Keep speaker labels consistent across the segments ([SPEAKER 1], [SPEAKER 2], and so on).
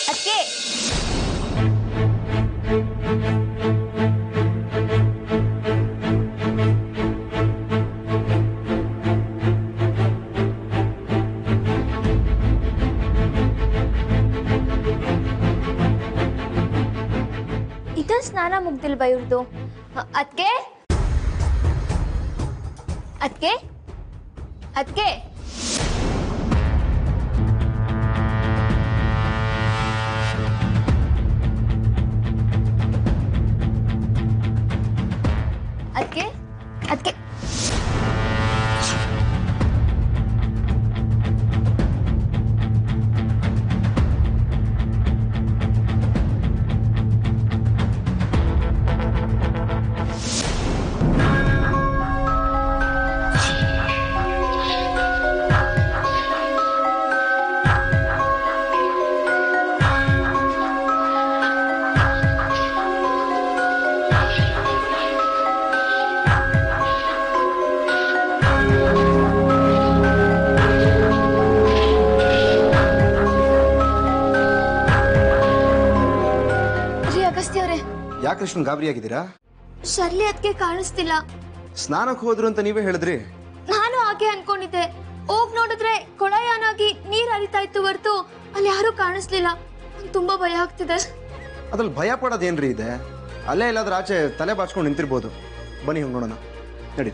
[SPEAKER 1] ಅದಕ್ಕೆ ಇದನ್ ಸ್ನಾನ ಮುಗ್ದಿಲ್ವಾ ಇವ್ರದು? ಅದಕ್ಕೆ ಅದಕ್ಕೆ ಅದಕ್ಕೆ ಅದಕ್ಕೆ ಅದಕ್ಕೆ
[SPEAKER 2] ಯಾಕೆ ಇಷ್ಟೊಂದು ಗಾಬರಿ ಆಗಿದ್ದೀರಾ?
[SPEAKER 1] ಶರ್ಲಿ ಅದಕ್ಕೆ ಕಾಣಿಸ್ತಿಲ್ಲ.
[SPEAKER 2] ಸ್ನಾನಕ್ಕೆ ಹೋದ್ರು ಅಂತ ನೀವೇ ಹೇಳಿದ್ರಿ.
[SPEAKER 1] ನಾನು ಹಾಗೆ ಅನ್ಕೊಂಡಿದ್ದೆ. ಹೋಗ್ ನೋಡಿದ್ರೆ ಕೊಳಯಾನಾಗಿ ನೀರ್ ಹರಿತಾ ಇತ್ತು ಹೊರತು ಅಲ್ಲಿ ಯಾರು ಕಾಣಿಸ್ಲಿಲ್ಲ. ತುಂಬಾ ಭಯ ಆಗ್ತಿದೆ.
[SPEAKER 2] ಅದ್ರಲ್ಲಿ ಭಯ ಪಡೋದೇನ್ರಿ ಇದೆ? ಅಲ್ಲೇ ಎಲ್ಲಾದ್ರೂ ಆಚೆ ತಲೆ ಬಾಚ್ಕೊಂಡು ನಿಂತಿರ್ಬೋದು. ಬನ್ನಿ ಹೋಗಿ ನೋಡೋಣ, ನಡಿ.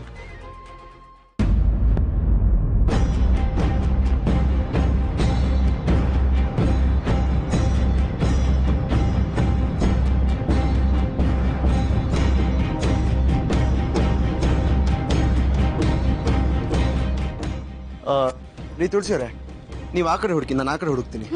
[SPEAKER 2] ನೀ ತುಳಸಿಯವರೇ, ನೀವು ಆ ಕಡೆ ಹುಡುಕಿ, ನಾನು ಆ ಕಡೆ ಹುಡುಕ್ತೀನಿ.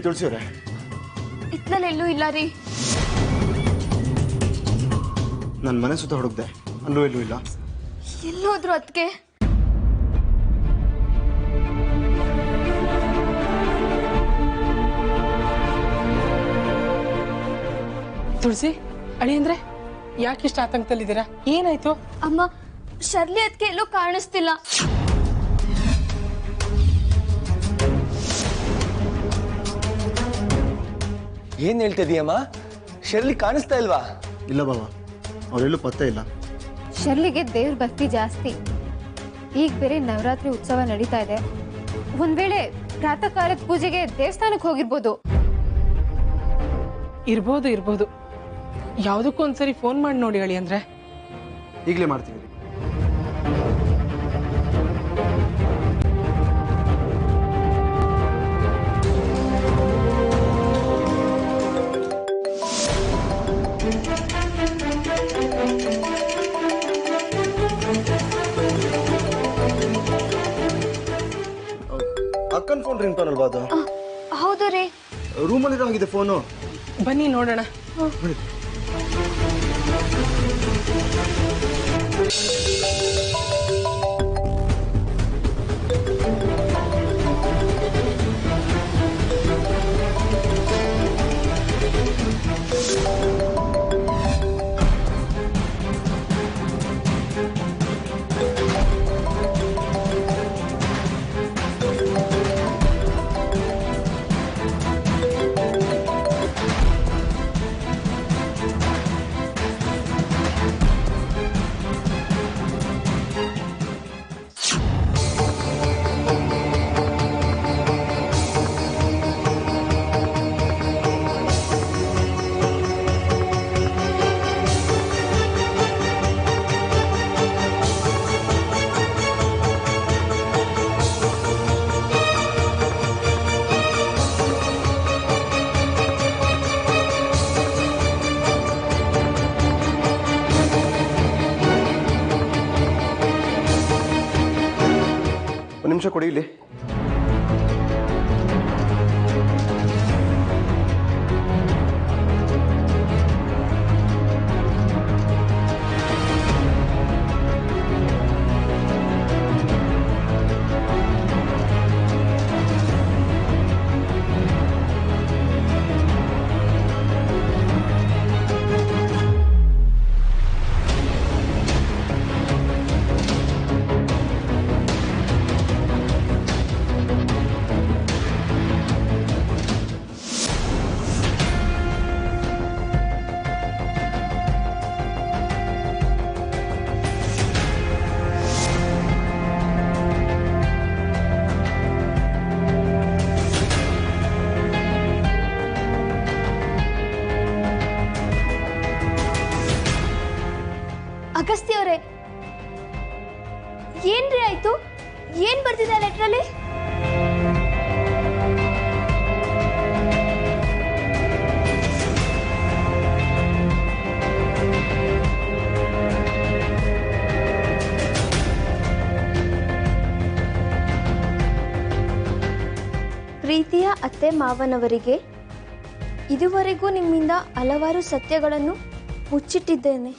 [SPEAKER 2] ತುಳಸಿಯವರೇ,
[SPEAKER 1] ಇತ್ಲಲ್ಲಿ ಎಲ್ಲೂ ಇಲ್ಲ ರೀ.
[SPEAKER 2] ನನ್ನ ಮನೆ ಸುತ್ತ ಹುಡುಕ್ದೆ, ಅಲ್ಲೂ ಎಲ್ಲೂ ಇಲ್ಲ.
[SPEAKER 1] ಎಲ್ಲೋದ್ರು ಅದಕ್ಕೆ?
[SPEAKER 3] ತುಳಸಿ ಅಳಿ ಅಂದ್ರೆ ಯಾಕಿಷ್ಟ ಆತಂಕದಲ್ಲಿದ್ದೀರಾ? ಏನಾಯ್ತು?
[SPEAKER 1] ಅಮ್ಮ, ಶರ್ಲಿ ಅದಕ್ಕೆ ಎಲ್ಲೂ ಕಾಣಿಸ್ತಿಲ್ಲ.
[SPEAKER 4] ಏನ್ ಹೇಳ್ತಿದೀಯಮ್ಮ? ಶರ್ಲಿ ಕಾಣಿಸ್ತಾ ಇಲ್ವಾ?
[SPEAKER 2] ಇಲ್ಲ ಬಾವ, ಅವರೆಲ್ಲೂ ಪತ್ತೆ ಇಲ್ಲ.
[SPEAKER 5] ಶರ್ಲಿಗೆ ದೇವ್ರ ಭಕ್ತಿ ಜಾಸ್ತಿ. ಈಗ ಬೇರೆ ನವರಾತ್ರಿ ಉತ್ಸವ ನಡೀತಾ ಇದೆ. ಒಂದ್ ವೇಳೆ ಪ್ರಾತಃ ಕಾಲದ ಪೂಜೆಗೆ ದೇವಸ್ಥಾನಕ್ಕೆ ಹೋಗಿರ್ಬೋದು.
[SPEAKER 3] ಇರ್ಬೋದು. ಯಾವುದಕ್ಕೂ ಒಂದ್ಸರಿ ಫೋನ್ ಮಾಡಿ ನೋಡಿ ಅಳಿ ಅಂದ್ರೆ.
[SPEAKER 2] ಈಗಲೇ ಮಾಡ್ತೀವಿ. ಅಕ್ಕನ ಫೋನ್ ರಿಂಗ್ ಟೋನ್ ಅಲ್ವಾ ಅದು?
[SPEAKER 1] ಹೌದು ರೀ.
[SPEAKER 2] ರೂಮಲ್ಲಿರೋ ಹಾಗಿದೆ ಫೋನು.
[SPEAKER 3] ಬನ್ನಿ ನೋಡೋಣ.
[SPEAKER 2] ನಿಮಿಷ ಕೊಡಿ ಇಲ್ಲಿ.
[SPEAKER 1] ಅಗಸ್ತ್ಯ ಅವರೇ, ಏನ್ರಿ ಆಯ್ತು? ಏನ್ ಬರ್ತಿದೆ ಲೆಟ್ರಲ್ಲಿ? ಪ್ರೀತಿಯ ಅತ್ತೆ ಮಾವನವರಿಗೆ, ಇದುವರೆಗೂ ನಿಮ್ಮಿಂದ ಹಲವಾರು ಸತ್ಯಗಳನ್ನು ಮುಚ್ಚಿಟ್ಟಿದ್ದೇನೆ.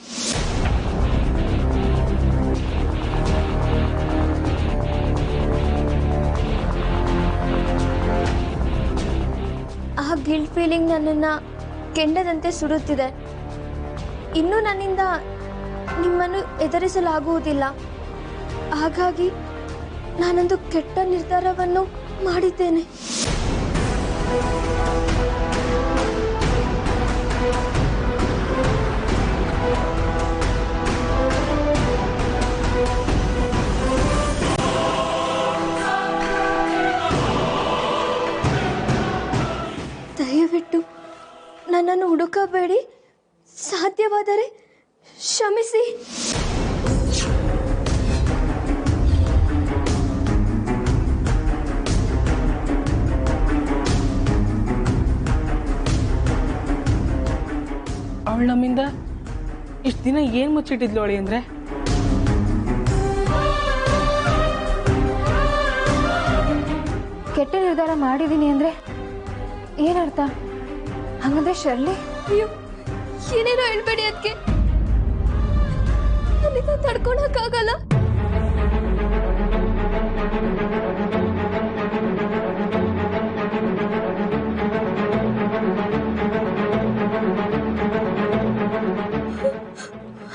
[SPEAKER 1] ಆ ಗಿಲ್ಟ್ ಫೀಲಿಂಗ್ ನನ್ನನ್ನು ಕೆಂಡದಂತೆ ಸುಡುತ್ತಿದೆ. ಇನ್ನು ನನ್ನಿಂದ ನಿಮ್ಮನ್ನು ಎದುರಿಸಲಾಗುವುದಿಲ್ಲ. ಹಾಗಾಗಿ ನಾನೊಂದು ಕೆಟ್ಟ ನಿರ್ಧಾರವನ್ನು ಮಾಡಿದ್ದೇನೆ. ದಯವಿಟ್ಟು ನನ್ನನ್ನು ಹುಡುಕಬೇಡಿ. ಸಾಧ್ಯವಾದರೆ ಕ್ಷಮಿಸಿ.
[SPEAKER 3] ಅವಳು ನಮ್ಮಿಂದ ಇಷ್ಟು ದಿನ ಏನು ಮುಚ್ಚಿಟ್ಟಿದ್ಲು ಅವಳಿ ಅಂದರೆ?
[SPEAKER 5] ಕೆಟ್ಟ ನಿರ್ಧಾರ ಮಾಡಿದ್ದೀನಿ ಅಂದರೆ ಏನರ್ಥ? ಹಂಗಂದ್ರೆ ಶರ್ಲಿ?
[SPEAKER 1] ಅಯ್ಯೋ, ಏನೇನೋ ಹೇಳ್ಬೇಡಿ. ಅದಕ್ಕೆ ನನ್ನಿಂದ ತಡ್ಕೊಳಕ್ಕಾಗಲ್ಲ.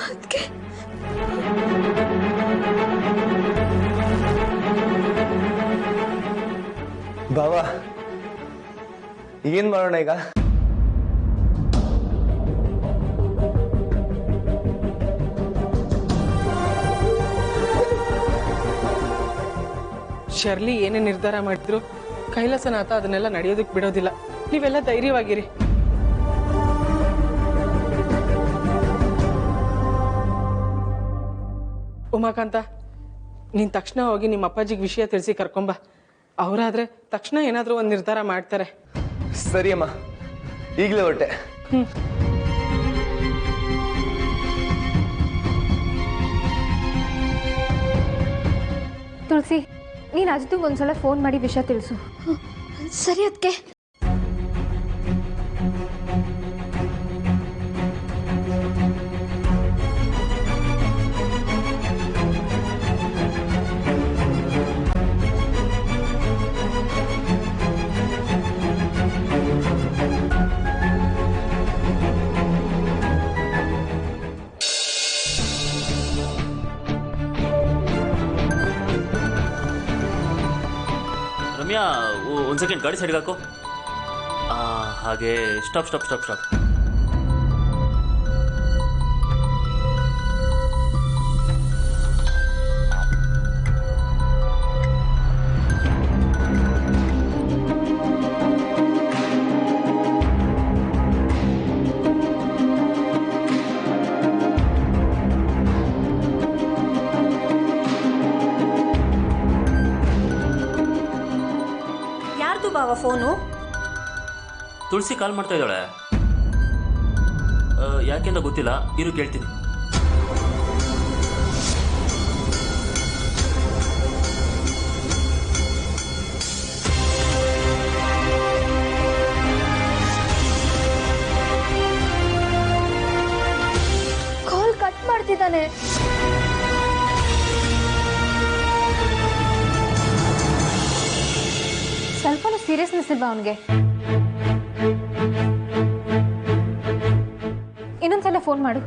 [SPEAKER 1] ಅದಕ್ಕೆ
[SPEAKER 4] ಬಾವಾ, ಏನ್ ಮಾಡೋಣ ಈಗ?
[SPEAKER 3] ಶರ್ಲಿ ಏನೇ ನಿರ್ಧಾರ ಮಾಡಿದ್ರು ಕೈಲಾಸನಾಥ ಅದನ್ನೆಲ್ಲ ನಡೆಯೋದಕ್ಕೆ ಬಿಡೋದಿಲ್ಲ. ನೀವೆಲ್ಲ ಧೈರ್ಯವಾಗಿರಿ. ಉಮಾಕಾಂತ, ನೀನು ತಕ್ಷಣ ಹೋಗಿ ನಿಮ್ಮ ಅಪ್ಪಾಜಿಗೆ ವಿಷಯ ತಿಳಿಸಿ ಕರ್ಕೊಂಬ. ಅವರಾದ್ರೆ ತಕ್ಷಣ ಏನಾದರೂ ಒಂದು ನಿರ್ಧಾರ ಮಾಡ್ತಾರೆ.
[SPEAKER 4] ಸರಿ ಅಮ್ಮ, ಈಗಲೇ ಹೊರಟೆ.
[SPEAKER 5] ತುಳಸಿ, ನೀನು ಅಜಿತ್ಗೆ ಒಂದ್ಸಲ ಫೋನ್ ಮಾಡಿ ವಿಷಯ ತಿಳಿಸು.
[SPEAKER 1] ಸರಿ ಅದಕ್ಕೆ.
[SPEAKER 6] ರಮ್ಯಾ, ಒಂದು ಸೆಕೆಂಡ್ ಗಾಡಿ ಸೈಡ್ಗೆ ಹಾಕು. ಹಾಗೆ ಸ್ಟಾಪ್ ಸ್ಟಾಪ್ ಸ್ಟಾಪ್ ಸ್ಟಾಪ್.
[SPEAKER 7] ಬಾವ ಫೋನು?
[SPEAKER 6] ತುಳಸಿ ಕಾಲ್ ಮಾಡ್ತಾ ಇದ್ದಾಳೆ. ಯಾಕೆಂತ ಗೊತ್ತಿಲ್ಲ, ಇರು ಕೇಳ್ತೀನಿ.
[SPEAKER 1] ತಾನೆ.
[SPEAKER 5] ಸ್ವಲ್ಪನೂ ಸೀರಿಯಸ್ನೆಸ್ ಇಲ್ವಾ ಅವನಿಗೆ? ಇನ್ನೊಂದ್ಸಲ ಫೋನ್ ಮಾಡು.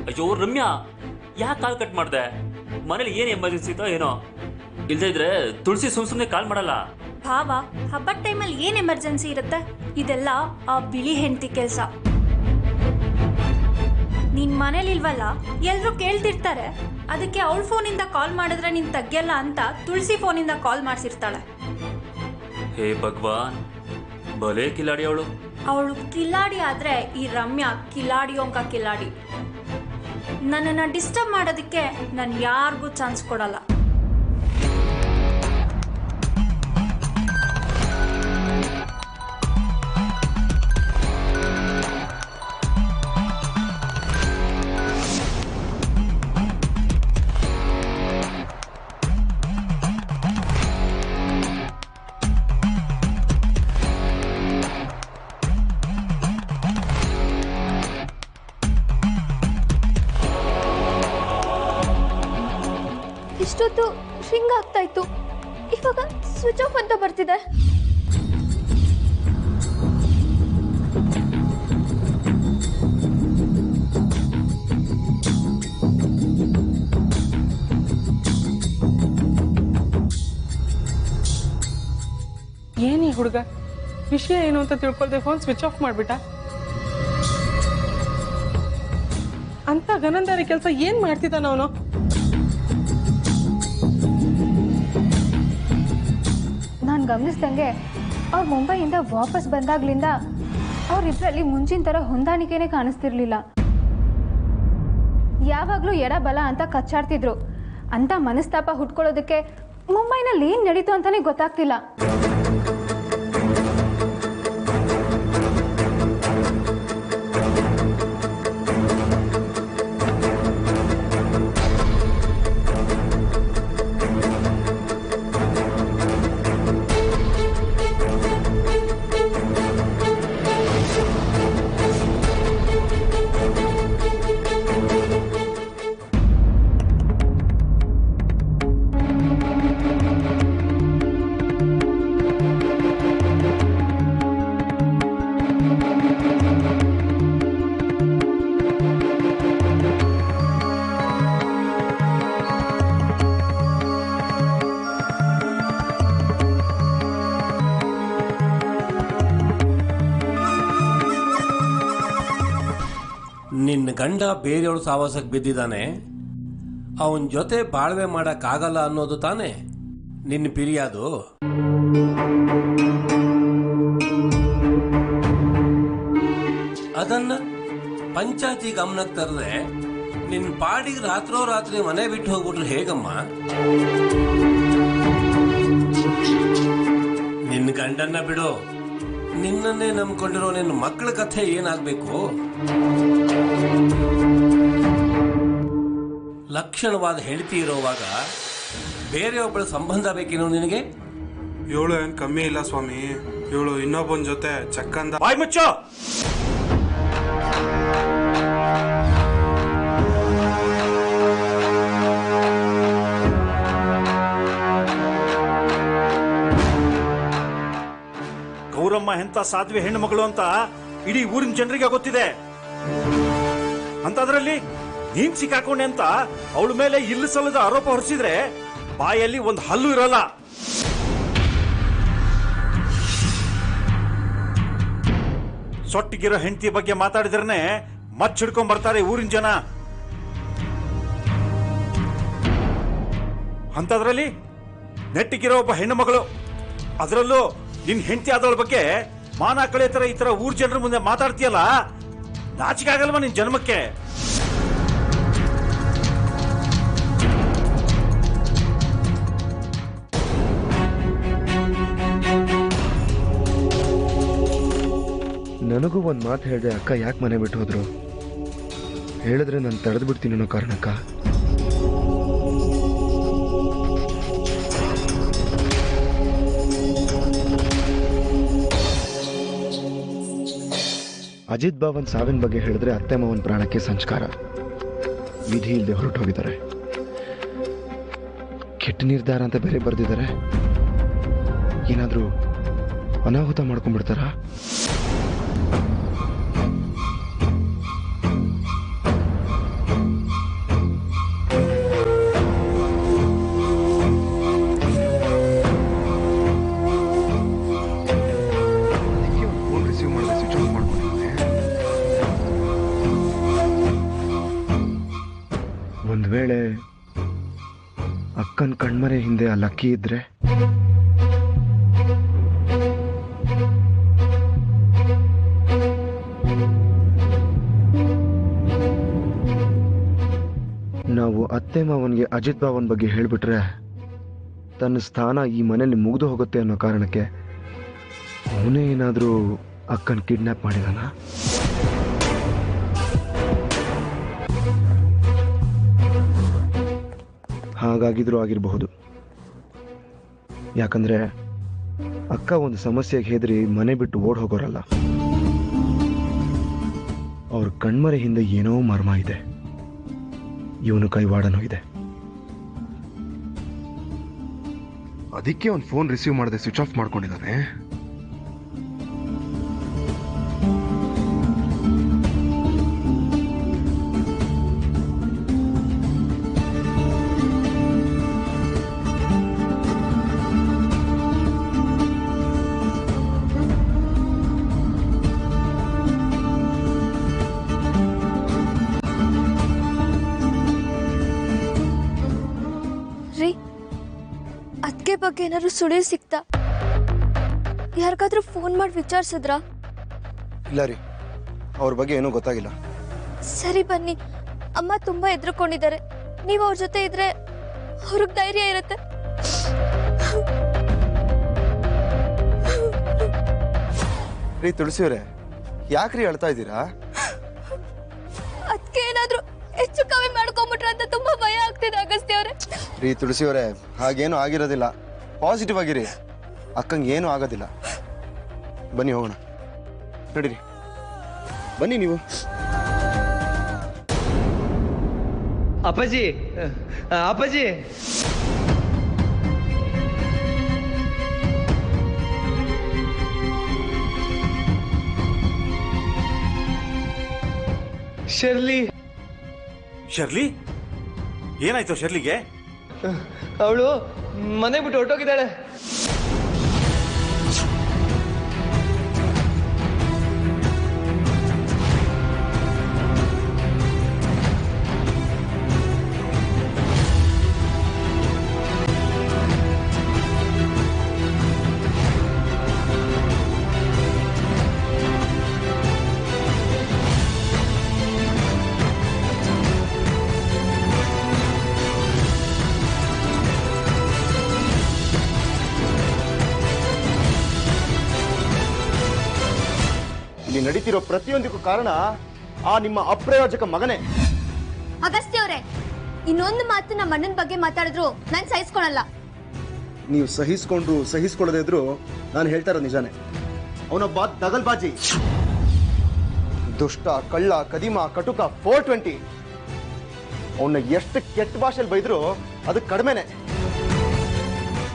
[SPEAKER 6] ಅಯ್ಯೋ ರಮ್ಯಾ, ಯಾಕೆ ಕಾಲ್ ಕಟ್ ಮಾಡ್ದೆ? ಮನೇಲಿ ಏನು ಎಮರ್ಜೆನ್ಸಿ ಇತ್ತೋ ಏನೋ, ಇಲ್ದೇ ಇದ್ರೆ ತುಳಸಿ ಸುಮ್ಮನೆ ಕಾಲ್ ಮಾಡಲ್ಲ.
[SPEAKER 7] ಭಾವ, ಹಬ್ಬದ ಟೈಮಲ್ಲಿ ಏನ್ ಎಮರ್ಜೆನ್ಸಿ ಇರುತ್ತೆ? ಇದೆಲ್ಲ ಆ ಬಿಳಿ ಹೆಂಡತಿ ಕೆಲಸ. ನೀನ್ ಮನೇಲಿ ಇಲ್ವಲ್ಲ, ಎಲ್ರು ಕೇಳ್ತಿರ್ತಾರೆ. ಅದಕ್ಕೆ ಅವಳ ಫೋನಿಂದ ಕಾಲ್ ಮಾಡಿದ್ರೆ ನೀನ್ ತೆಗಿಯಲ್ಲ ಅಂತ ತುಳಸಿ ಫೋನಿಂದ ಕಾಲ್ ಮಾಡಿಸಿರ್ತಾಳೆ.
[SPEAKER 6] ಹೇ ಭಗವಾನ್, ಭಲೇ ಕಿಲಾಡಿ ಅವಳು.
[SPEAKER 7] ಅವಳು ಕಿಲಾಡಿ ಆದ್ರೆ ಈ ರಮ್ಯಾ ಕಿಲಾಡಿಯೋಂಕ ಕಿಲಾಡಿ. ನನ್ನನ್ನು ಡಿಸ್ಟರ್ಬ್ ಮಾಡೋದಕ್ಕೆ ನಾನು ಯಾರಿಗೂ ಚಾನ್ಸ್ ಕೊಡಲ್ಲ.
[SPEAKER 1] ಇಷ್ಟೊತ್ತು ರಿಂಗ್ ಆಗ್ತಾ ಇತ್ತು, ಇವಾಗ ಸ್ವಿಚ್ ಆಫ್ ಅಂತ ಬರ್ತಿದೆ.
[SPEAKER 3] ಏನ್ ಈ ಹುಡುಗ ವಿಷಯ ಏನು ಅಂತ ತಿಳ್ಕೊಳ್ದೆ ಫೋನ್ ಸ್ವಿಚ್ ಆಫ್ ಮಾಡ್ಬಿಟ್ಟ. ಅಂತ ಗನಂದಾರಿ ಕೆಲಸ ಏನ್ ಮಾಡ್ತಿದ್ದಾನ ಅವನು?
[SPEAKER 5] ನಾನು ಗಮನಿಸ್ದಂಗೆ ಅವ್ರು ಮುಂಬೈಯಿಂದ ವಾಪಸ್ ಬಂದಾಗ್ಲಿಂದ ಅವರಿಬ್ಬರಲ್ಲಿ ಮುಂಚಿನ ಥರ ಹೊಂದಾಣಿಕೆನೇ ಕಾಣಿಸ್ತಿರ್ಲಿಲ್ಲ. ಯಾವಾಗಲೂ ಎಡ ಬಲ ಅಂತ ಕಚ್ಚಾಡ್ತಿದ್ರು. ಅಂತ ಮನಸ್ತಾಪ ಹುಟ್ಕೊಳ್ಳೋದಕ್ಕೆ ಮುಂಬೈನಲ್ಲಿ ಏನು ನಡೀತು ಅಂತಾನೆ ಗೊತ್ತಾಗ್ತಿಲ್ಲ.
[SPEAKER 8] ನಿನ್ನ ಗಂಡ ಬೇರೆಯವಳು ಸಾವಾಸಕ್ಕೆ ಬಿದ್ದಿದ್ದಾನೆ, ಅವನ ಜೊತೆ ಬಾಳ್ವೆ ಮಾಡೋಕ್ಕಾಗಲ್ಲ ಅನ್ನೋದು ತಾನೇ ನಿನ್ನ ಪಿರಿಯಾದು. ಅದನ್ನ ಪಂಚಾಯತಿ ಗಮನಕ್ಕೆ ತರದೆ ನಿನ್ನ ಪಾಡಿಗೆ ರಾತ್ರೋರಾತ್ರಿ ಮನೆ ಬಿಟ್ಟು ಹೋಗ್ಬಿಟ್ರೆ ಹೇಗಮ್ಮ? ನಿನ್ನ ಗಂಡನ್ನ ಬಿಡು, ನಿನ್ನನ್ನೇ ನಂಬ್ಕೊಂಡಿರೋ ನಿನ್ನ ಮಕ್ಕಳ ಕಥೆ ಏನಾಗಬೇಕು? ಲಕ್ಷಣವಾದ ಹೆಂಡತಿ ಇರೋವಾಗ ಬೇರೆಯೊಬ್ಬಳ ಸಂಬಂಧ ಬೇಕೇನೋ ನಿನಗೆ?
[SPEAKER 9] ಇವಳು ಏನ್ ಕಮ್ಮಿ ಇಲ್ಲ ಸ್ವಾಮಿ, ಇವಳು ಇನ್ನೊಬ್ಬನ ಜೊತೆ ಚಕ್ಕಂದ.
[SPEAKER 6] ಬಾಯ್ ಮುಚ್ಚೋ.
[SPEAKER 10] ಗೌರಮ್ಮ ಎಂತ ಸಾಧ್ವಿ ಹೆಣ್ಣು ಮಗಳು ಅಂತ ಇಡೀ ಊರಿನ ಜನರಿಗೆ ಗೊತ್ತಿದೆ. ಅಂತದ್ರಲ್ಲಿ ನೀನ್ ಸಿಕ್ಕಾಕೊಂಡೆ ಅಂತ ಅವಳ ಮೇಲೆ ಇಲ್ಲ ಸಲ್ಲದ ಆರೋಪ ಹೊರಿಸಿದ್ರೆ ಬಾಯಲ್ಲಿ ಒಂದು ಹಲ್ಲು ಇರೋಲ್ಲ. ಸೊಟ್ಟಿಗಿರೋ ಹೆಂಡತಿ ಬಗ್ಗೆ ಮಾತಾಡಿದ್ರನೆ ಮಚ್ಚಿಡ್ಕೊಂಡ್ ಬರ್ತಾರೆ ಊರಿನ ಜನ. ಅಂತದ್ರಲ್ಲಿ ನೆಟ್ಟಿಗಿರೋ ಒಬ್ಬ ಹೆಣ್ಣು ಮಗಳು, ಅದರಲ್ಲೂ ನಿನ್ ಹೆಂಡತಿ ಆದವಳ ಬಗ್ಗೆ ಮಾನ ಕಳೆ ತರ ಈ ತರ ಊರ್ ಜನರ ಮುಂದೆ ಮಾತಾಡ್ತೀಯಲ್ಲ, ನಾಚಿಕಾಗಲ್ವಾ ನಿನ್ ಜನ್ಮಕ್ಕೆ?
[SPEAKER 2] ನನಗೂ ಒಂದು ಮಾತು ಹೇಳಿದೆ ಅಕ್ಕ ಯಾಕೆ ಮನೆ ಬಿಟ್ಟು ಹೋದ್ರು? ಹೇಳಿದ್ರೆ ನಾನು ತಡೆದು ಬಿಡ್ತೀನಿ ಅನ್ನೋ ಕಾರಣಕ್ಕ. ಅಜಿತ್ ಬಾವನ್ ಸಾವಿನ ಬಗ್ಗೆ ಹೇಳಿದ್ರೆ ಅತ್ತೆ ಮಾವನ್ ಪ್ರಾಣಕ್ಕೆ ಸಂಸ್ಕಾರ. ವಿಧಿ ಇಲ್ಲದೆ ಹೊರಟೋಗಿದ್ದಾರೆ. ಕೆಟ್ಟ ನಿರ್ಧಾರ ಅಂತ ಬೇರೆ ಬರೆದಿದ್ದಾರೆ. ಏನಾದರೂ ಅನಾಹುತ ಮಾಡ್ಕೊಂಡ್ಬಿಡ್ತಾರಾ? ಫೋನ್ ರಿಸೀವ್ ಮಾಡಿದೆ, ಸ್ವಿಚ್ ಆಫ್ ಮಾಡ್ಕೊಂಡಿದ್ದೆ. ಒಂದು ವೇಳೆ ಅಕ್ಕನ ಕಣ್ಮರೆ ಹಿಂದೆ ಆ ಲಕ್ಕಿ ಇದ್ರೆ ನಾವು ಅತ್ತೆ ಮಾವನ್ಗೆ ಅಜಿತ್ ಬಾವನ್ ಬಗ್ಗೆ ಹೇಳ್ಬಿಟ್ರೆ ತನ್ನ ಸ್ಥಾನ ಈ ಮನೆಯಲ್ಲಿ ಮುಗಿದು ಹೋಗುತ್ತೆ ಅನ್ನೋ ಕಾರಣಕ್ಕೆ ಅವನೇ ಏನಾದರೂ ಅಕ್ಕನ ಕಿಡ್ನಾಪ್ ಮಾಡಿದಾನ? ಹಾಗಾಗಿದ್ರೂ ಆಗಿರಬಹುದು. ಯಾಕಂದ್ರೆ ಅಕ್ಕ ಒಂದು ಸಮಸ್ಯೆಗೆ ಹೆದರಿ ಮನೆ ಬಿಟ್ಟು ಓಡ್ ಹೋಗೋರಲ್ಲ. ಅವ್ರ ಕಣ್ಮರೆ ಹಿಂದೆ ಏನೋ ಮರ್ಮ ಇದೆ. ಇವನು ಕೈವಾಡನೂ ಇದೆ. ಅದಕ್ಕೆ ಅವ್ನು ಫೋನ್ ರಿಸೀವ್ ಮಾಡದೆ ಸ್ವಿಚ್ ಆಫ್ ಮಾಡ್ಕೊಂಡಿದ್ದಾನೆ.
[SPEAKER 1] ಅದಕ್ಕೆ ಬಗ್ಗೆ ಏನಾದ್ರು ಸುಳಿವು ಸಿಕ್ತಾ? ಯಾರಿಗಾದ್ರೂ ಫೋನ್ ಮಾಡಿ ವಿಚಾರಿಸಿದ್ರಾ?
[SPEAKER 2] ಇಲ್ಲ ರೀ, ಅವ್ರ ಬಗ್ಗೆ ಏನೂ ಗೊತ್ತಾಗಿಲ್ಲ.
[SPEAKER 1] ಸರಿ ಬನ್ನಿ, ಅಮ್ಮ ತುಂಬಾ ಹೆದರ್ಕೊಂಡಿದ್ದಾರೆ. ನೀವು ಅವ್ರ ಜೊತೆ ಇದ್ರೆ ಅವ್ರಿಗೆ ಧೈರ್ಯ ಇರುತ್ತೆ.
[SPEAKER 2] ರೀ ತುಳಸಿಯವರೇ, ಯಾಕ್ರಿ ಅಳ್ತಾ ಇದ್ದೀರಾ?
[SPEAKER 1] ಅದಕ್ಕೆ ಏನಾದ್ರೂ ಹೆಚ್ಚು ಕಮ್ಮಿ ಮಾಡ್ಕೊಂಬಿಟ್ರೆ ಅಂತ ತುಂಬಾ ಭಯ ಆಗ್ತಿದೆ ಅಗಸ್ತ್ಯ ಅವರೇ.
[SPEAKER 2] ರೀ ತುಳಸಿಯವರೇ, ಹಾಗೇನು ಆಗಿರೋದಿಲ್ಲ. ಪಾಸಿಟಿವ್ ಆಗಿರಿ. ಅಕ್ಕಂಗೆ ಏನೂ ಆಗೋದಿಲ್ಲ. ಬನ್ನಿ ಹೋಗೋಣ. ನಡೀರಿ, ಬನ್ನಿ ನೀವು.
[SPEAKER 11] ಅಪ್ಪಾಜಿ, ಅಪ್ಪಾಜಿ, ಶರ್ಲಿ.
[SPEAKER 10] ಶರ್ಲಿ, ಏನಾಯ್ತು ಶರ್ಲಿಗೆ?
[SPEAKER 11] ಅವಳು ಮನೆ ಬಿಟ್ಟು ಹೊರಟೋಗಿದ್ದಾಳೆ.
[SPEAKER 2] ಇಲ್ಲಿ ನಡೀತಿರೋ ಪ್ರತಿಯೊಂದಕ್ಕೂ ಕಾರಣ ಆ ನಿಮ್ಮ ಅಪ್ರಯೋಜಕ ಮಗನೇ.
[SPEAKER 1] ಅಗಸ್ತ್ಯ ಅವರೇ, ಇನ್ನೊಂದು ಮಾತು ನಮ್ಮ ಅಣ್ಣನ ಬಗ್ಗೆ ಮಾತಾಡಿದ್ರು ನಾನು ಸಹಿಸ್ಕೊಳಲ್ಲ.
[SPEAKER 2] ನೀವು ಸಹಿಸ್ಕೊಂಡ್ರು ಸಹಿಸ್ಕೊಳ್ಳದೆ ಇದ್ರು ನಾನು ಹೇಳ್ತಾ ಇರೋದು ನಿಜಾನೇ. ಅವನೊಬ್ಬ ದಗಲ್ಬಾಜಿ, ದುಷ್ಟ, ಕಳ್ಳ, ಕದಿಮ, ಕಟುಕ, 420. ಅವನ್ನ ಎಷ್ಟು ಕೆಟ್ಟ ಭಾಷೆಯಲ್ಲಿ ಬೈದ್ರು ಅದು ಕಡಿಮೆನೆ.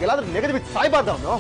[SPEAKER 2] ಎಲ್ಲಾದ್ರೂ ನೆಗೆದು ಬಿಟ್ಟು ಸಾಯ್ಬಾರ್ದು ಅವನು.